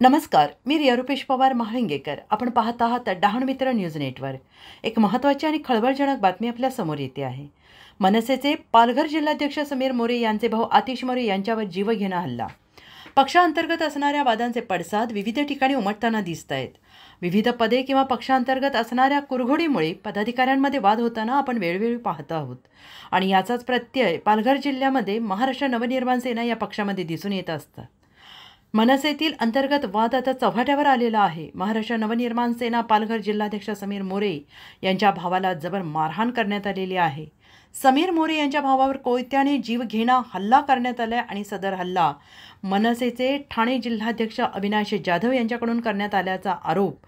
नमस्कार, मी रिया रुपेश पवार महाळिंगेकर. आपण पाहत आहात डहाण मित्र न्यूज नेटवर्क. एक महत्त्वाची आणि खळबळजनक बातमी आपल्या समोर येते आहे. मनसेचे पालघर जिल्हाध्यक्ष समीर मोरे यांचे भाऊ आतिश मोरे यांच्यावर जीवघेणा हल्ला. पक्षांतर्गत असणाऱ्या वादांचे पडसाद विविध ठिकाणी उमटताना दिसत आहेत. विविध पदे किंवा पक्षांतर्गत असणाऱ्या कुरघोडीमुळे पदाधिकाऱ्यांमध्ये वाद होताना आपण वेळोवेळी पाहत आहोत. आणि याचाच प्रत्यय पालघर जिल्ह्यामध्ये महाराष्ट्र नवनिर्माण सेना या पक्षामध्ये दिसून येत असतात. मनसेतील अंतर्गत वाद आता चव्हाट्यावर आलेला आहे. महाराष्ट्र नवनिर्माण सेना पालघर जिल्हाध्यक्ष समीर मोरे यांच्या भावाला जबर मारहाण करण्यात आलेली आहे. समीर मोरे यांच्या भावावर कोयत्याने जीवघेणा हल्ला करण्यात आला आणि सदर हल्ला मनसेचे ठाणे जिल्हाध्यक्ष अविनाश जाधव यांच्याकडून करण्यात आल्याचा आरोप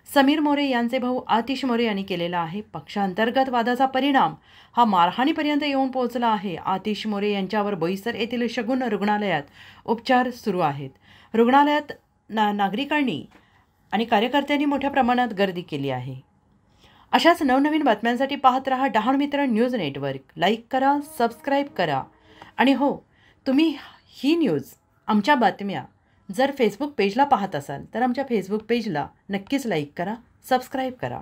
समीर मोरे यांचे भाऊ आतिश मोरे यांनी केलेला आहे. पक्षांतर्गत वादाचा परिणाम हा मारहाणीपर्यंत येऊन पोहोचला आहे. आतिश मोरे यांच्यावर बोईसर येथील शगुन रुग्णालयात उपचार सुरू आहेत. रुग्णालयात नागरिकांनी आणि कार्यकर्त्यांनी मोठ्या प्रमाणात गर्दी केली आहे. अशाच नवनवीन बातम्यांसाठी पाहत रहा डहाण मित्र न्यूज नेटवर्क. लाईक करा, सबस्क्राईब करा. आणि हो, तुम्ही ही न्यूज, आमच्या बातम्या जर फेसबुक पेजला पाहत असाल तर आमच्या फेसबुक पेजला नक्कीच लाईक करा, सबस्क्राईब करा.